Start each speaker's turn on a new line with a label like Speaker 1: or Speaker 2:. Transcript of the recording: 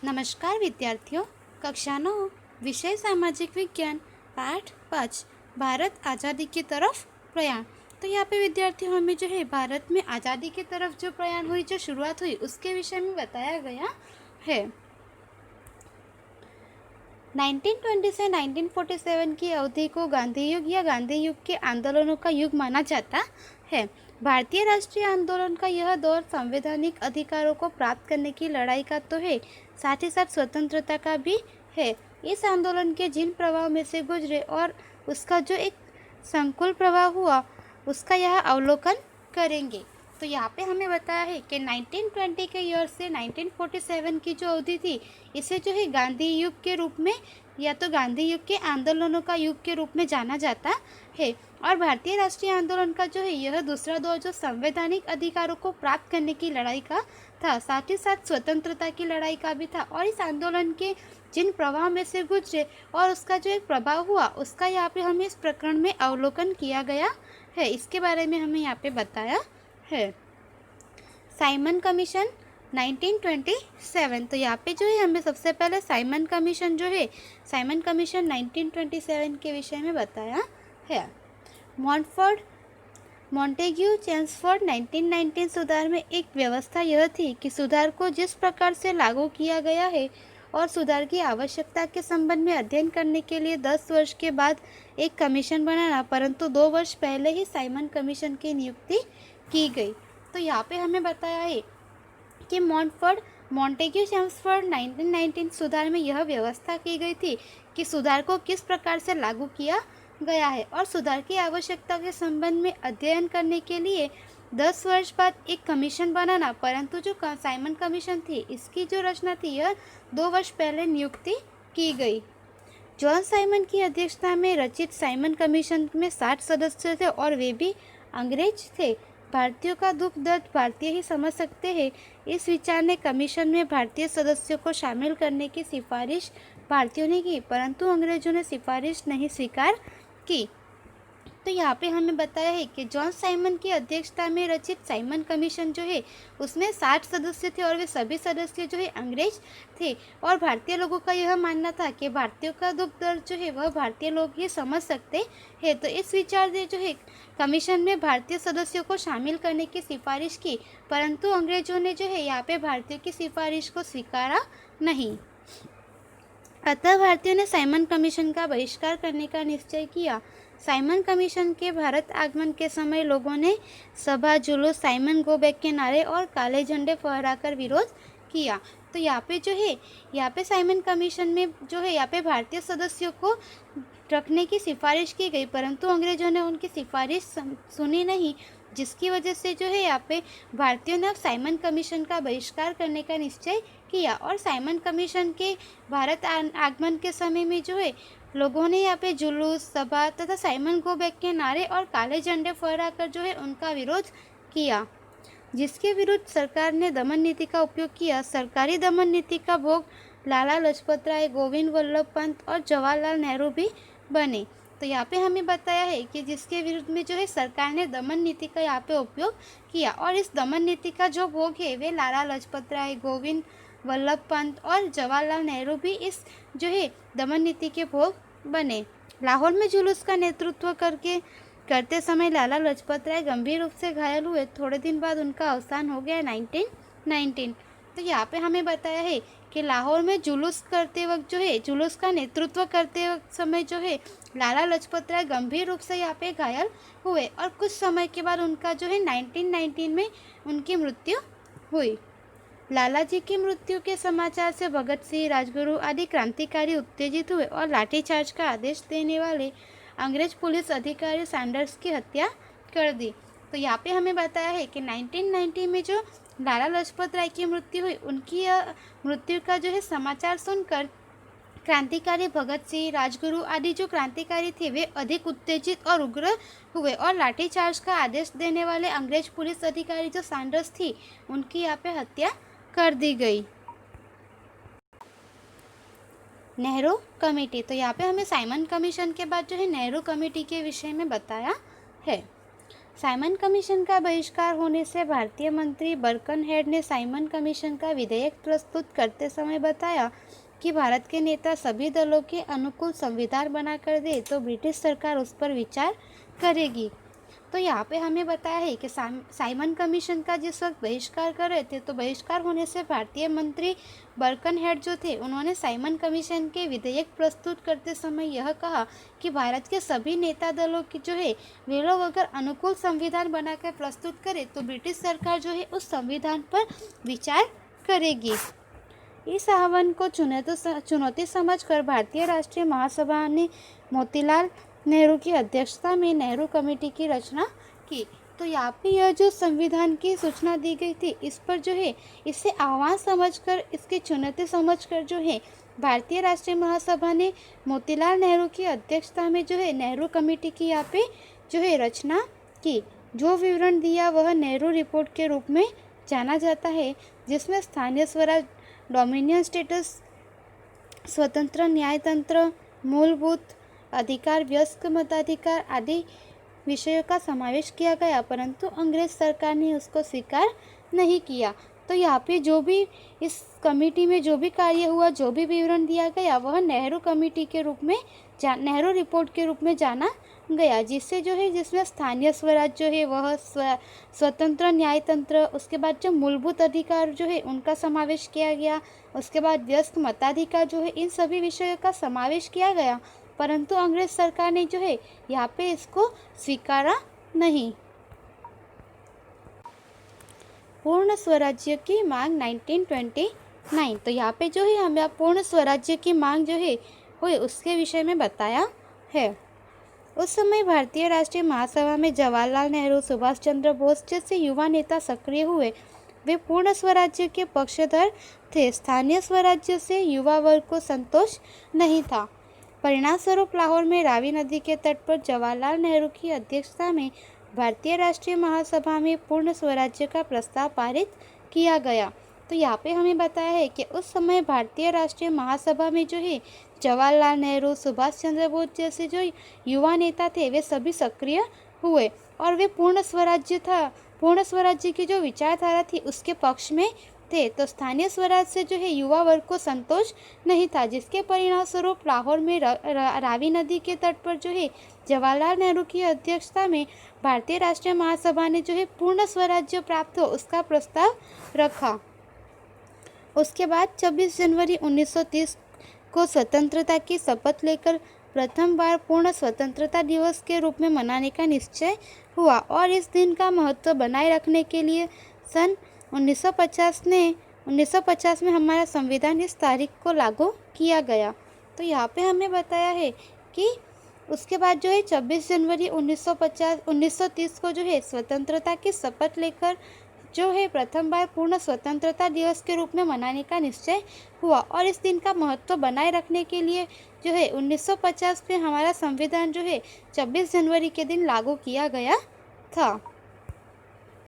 Speaker 1: नमस्कार विद्यार्थियों। कक्षा 9 विषय सामाजिक विज्ञान पाठ 5 भारत आज़ादी की तरफ प्रयाण। तो यहाँ पे विद्यार्थियों हमें जो है भारत में आज़ादी की तरफ जो प्रयाण हुई, जो शुरुआत हुई, उसके विषय में बताया गया है। 1920 से 1947 की अवधि को गांधी युग या गांधी युग के आंदोलनों का युग माना जाता है। भारतीय राष्ट्रीय आंदोलन का यह दौर संवैधानिक अधिकारों को प्राप्त करने की लड़ाई का तो है, साथ ही साथ स्वतंत्रता का भी है। इस आंदोलन के जिन प्रभाव में से गुजरे और उसका जो एक संकुल प्रभाव हुआ, उसका यह अवलोकन करेंगे। तो यहाँ पे हमें बताया है कि 1920 के ईयर से 1947 की जो अवधि थी, इसे जो है गांधी युग के रूप में या तो गांधी युग के आंदोलनों का युग के रूप में जाना जाता है। और भारतीय राष्ट्रीय आंदोलन का जो है यह दूसरा दौर जो संवैधानिक अधिकारों को प्राप्त करने की लड़ाई का था, साथ ही साथ स्वतंत्रता की लड़ाई का भी था। और इस आंदोलन के जिन प्रभाव में से गुजरे और उसका जो एक प्रभाव हुआ, उसका यहाँ पे हमें इस प्रकरण में अवलोकन किया गया है। इसके बारे में हमें यहाँ पे बताया है। Simon commission 1927। तो यहाँ पे जो है हमें सबसे पहले साइमन कमीशन 1927 के विषय में बताया है। मॉन्टेग्यू चेम्सफोर्ड 1919 सुधार में एक व्यवस्था यह थी कि सुधार को जिस प्रकार से लागू किया गया है और सुधार की आवश्यकता के संबंध में अध्ययन करने के लिए 10 वर्ष के बाद एक कमीशन बनाना, परंतु 2 वर्ष पहले ही साइमन कमीशन की नियुक्ति की गई। तो यहाँ पे हमें बताया है कि मॉन्टेग्यू चेम्सफोर्ड 1919 सुधार में यह व्यवस्था की गई थी कि सुधार को किस प्रकार से लागू किया गया है और सुधार की आवश्यकता के संबंध में अध्ययन करने के लिए 10 वर्ष बाद एक कमीशन बनाना, परंतु जो साइमन कमीशन थी, इसकी जो रचना थी, यह 2 वर्ष पहले नियुक्ति की गई। जॉन साइमन की अध्यक्षता में रचित साइमन कमीशन में 60 सदस्य थे और वे भी अंग्रेज थे। भारतीयों का दुख दर्द भारतीय ही समझ सकते हैं। इस विचार ने कमीशन में भारतीय सदस्यों को शामिल करने की सिफारिश भारतीयों ने की, परंतु अंग्रेजों ने सिफारिश नहीं स्वीकार की। तो यहाँ पे हमें बताया है कि जॉन साइमन की अध्यक्षता में रचित साइमन कमीशन जो है, उसमें 60 सदस्य थे और वे सभी सदस्य जो है अंग्रेज थे। और भारतीय लोगों का यह मानना था कि भारतीयों का दुख दर्द जो है वह भारतीय लोग ही समझ सकते हैं। तो इस विचार से जो है कमीशन में भारतीय सदस्यों को शामिल करने की सिफारिश की, परंतु अंग्रेजों ने जो है यहाँ पे भारतीयों की सिफारिश को स्वीकारा नहीं। अतः भारतीयों ने साइमन कमीशन का बहिष्कार करने का निश्चय किया। साइमन कमीशन के भारत आगमन के समय लोगों ने सभा, जुलूस, साइमन गो बैक के नारे और काले झंडे फहराकर विरोध किया। तो यहाँ पे जो है, यहाँ पे साइमन कमीशन में जो है यहाँ पे भारतीय सदस्यों को रखने की सिफारिश की गई, परंतु अंग्रेजों ने उनकी सिफारिश सुनी नहीं, जिसकी वजह से जो है यहाँ पे भारतीयों ने साइमन कमीशन का बहिष्कार करने का निश्चय किया। और साइमन कमीशन के भारत आगमन के समय में जो है लोगों ने यहाँ पे जुलूस, सभा तथा साइमन गो बैक के नारे और काले झंडे फहराकर जो है उनका विरोध किया, जिसके विरुद्ध सरकार ने दमन नीति का उपयोग किया। सरकारी दमन नीति का भोग लाला लाजपत राय, गोविंद वल्लभ पंत और जवाहरलाल नेहरू भी बने। तो यहाँ पे हमें बताया है कि जिसके विरुद्ध में जो है सरकार ने दमन नीति का यहाँ पे उपयोग किया, और इस दमन नीति का जो भोग है वे लाला लाजपत राय, गोविंद वल्लभ पंत और जवाहरलाल नेहरू भी इस जो है दमन नीति के भोग बने। लाहौर में जुलूस का नेतृत्व करते समय लाला लाजपत राय गंभीर रूप से घायल हुए। थोड़े दिन बाद उनका अवसान हो गया 1919। तो यहाँ पे हमें बताया है कि लाहौर में जुलूस करते वक्त जो है, जुलूस का नेतृत्व करते वक्त समय जो है लाला लाजपत राय गंभीर रूप से यहाँ पे घायल हुए और कुछ समय के बाद उनका जो है 1919 में उनकी मृत्यु हुई। लाला जी की मृत्यु के समाचार से भगत सिंह, राजगुरु आदि क्रांतिकारी उत्तेजित हुए और लाठीचार्ज का आदेश देने वाले अंग्रेज पुलिस अधिकारी सैंडर्स की हत्या कर दी। तो यहाँ पे हमें बताया है कि 1990 में जो लाला लाजपत राय की मृत्यु हुई, उनकी मृत्यु का जो है समाचार सुनकर क्रांतिकारी भगत सिंह, राजगुरु आदि जो क्रांतिकारी थे वे अधिक उत्तेजित और उग्र हुए और लाठीचार्ज का आदेश देने वाले अंग्रेज पुलिस अधिकारी जो सैंडर्स थी, उनकी यहाँ पे हत्या कर दी गई। नेहरू कमेटी। तो यहाँ पे हमें साइमन कमीशन के बाद जो है नेहरू कमेटी के विषय में बताया है। साइमन कमीशन का बहिष्कार होने से भारतीय मंत्री बर्कनहेड ने साइमन कमीशन का विधेयक प्रस्तुत करते समय बताया कि भारत के नेता सभी दलों के अनुकूल संविधान बनाकर दे तो ब्रिटिश सरकार उस पर विचार करेगी। तो यहाँ पे हमें बताया है कि साइमन कमीशन का जिस वक्त बहिष्कार कर रहे थे, तो बहिष्कार होने से भारतीय मंत्री बर्कनहेड जो थे, उन्होंने साइमन कमीशन के विधेयक प्रस्तुत करते समय यह कहा कि भारत के सभी नेता दलों की जो है वे लोग अगर अनुकूल संविधान बनाकर प्रस्तुत करें तो ब्रिटिश सरकार जो है उस संविधान पर विचार करेगी। इस आह्वान को चुनौती समझकर भारतीय राष्ट्रीय महासभा ने मोतीलाल नेहरू की अध्यक्षता में नेहरू कमेटी की रचना की। तो यहाँ पे यह जो संविधान की सूचना दी गई थी, इस पर जो है इसे आह्वान समझकर, इसकी चुनौती समझकर जो है भारतीय राष्ट्रीय महासभा ने मोतीलाल नेहरू की अध्यक्षता में जो है नेहरू कमेटी की यहाँ पे जो है रचना की। जो विवरण दिया वह नेहरू रिपोर्ट के रूप में जाना जाता है, जिसमें स्थानीय स्वराज, डोमिनियन स्टेटस, स्वतंत्र न्यायतंत्र, मूलभूत अधिकार, वयस्क मताधिकार आदि विषयों का समावेश किया गया, परंतु अंग्रेज सरकार ने उसको स्वीकार नहीं किया। तो यहाँ पे जो भी इस कमेटी में जो भी कार्य हुआ, जो भी विवरण दिया गया, वह नेहरू कमेटी के रूप में नेहरू रिपोर्ट के रूप में जाना गया, जिससे जो है जिसमें स्थानीय स्वराज जो है वह स्वतंत्र न्यायतंत्र, उसके बाद जो मूलभूत अधिकार जो है उनका समावेश किया गया, उसके बाद वयस्क मताधिकार जो है, इन सभी विषयों का समावेश किया गया, परंतु अंग्रेज सरकार ने जो है यहाँ पे इसको स्वीकारा नहीं। पूर्ण स्वराज्य की मांग 1929। तो यहाँ पे जो है हमें पूर्ण स्वराज्य की मांग जो है हुई उसके विषय में बताया है। उस समय भारतीय राष्ट्रीय महासभा में जवाहरलाल नेहरू, सुभाष चंद्र बोस जैसे युवा नेता सक्रिय हुए। वे पूर्ण स्वराज्य के पक्षधर थे। स्थानीय स्वराज्य से युवा वर्ग को संतोष नहीं था। परिणामस्वरूप लाहौर में रावी नदी के तट पर जवाहरलाल नेहरू की अध्यक्षता में भारतीय राष्ट्रीय महासभा में पूर्ण स्वराज्य का प्रस्ताव पारित किया गया। तो यहाँ पे हमें बताया है कि उस समय भारतीय राष्ट्रीय महासभा में जो है जवाहरलाल नेहरू, सुभाष चंद्र बोस जैसे जो युवा नेता थे वे सभी सक्रिय हुए और वे पूर्ण स्वराज्य की जो विचारधारा थी उसके पक्ष में थे। तो स्थानीय स्वराज से जो है युवा वर्ग को संतोष नहीं था, जिसके परिणाम स्वरूप लाहौर में रावी नदी के तट पर जो है जवाहरलाल नेहरू की अध्यक्षता में भारतीय राष्ट्रीय महासभा ने जो है पूर्ण स्वराज्य प्राप्त हो उसका प्रस्ताव रखा। उसके बाद 26 जनवरी 1930 को स्वतंत्रता की शपथ लेकर प्रथम बार पूर्ण स्वतंत्रता दिवस के रूप में मनाने का निश्चय हुआ और इस दिन का महत्व बनाए रखने के लिए सन 1950 में हमारा संविधान इस तारीख को लागू किया गया। तो यहाँ पे हमें बताया है कि उसके बाद जो है 26 जनवरी 1930 को जो है स्वतंत्रता की शपथ लेकर जो है प्रथम बार पूर्ण स्वतंत्रता दिवस के रूप में मनाने का निश्चय हुआ और इस दिन का महत्व बनाए रखने के लिए जो है 1950 में हमारा संविधान जो है 26 जनवरी के दिन लागू किया गया था।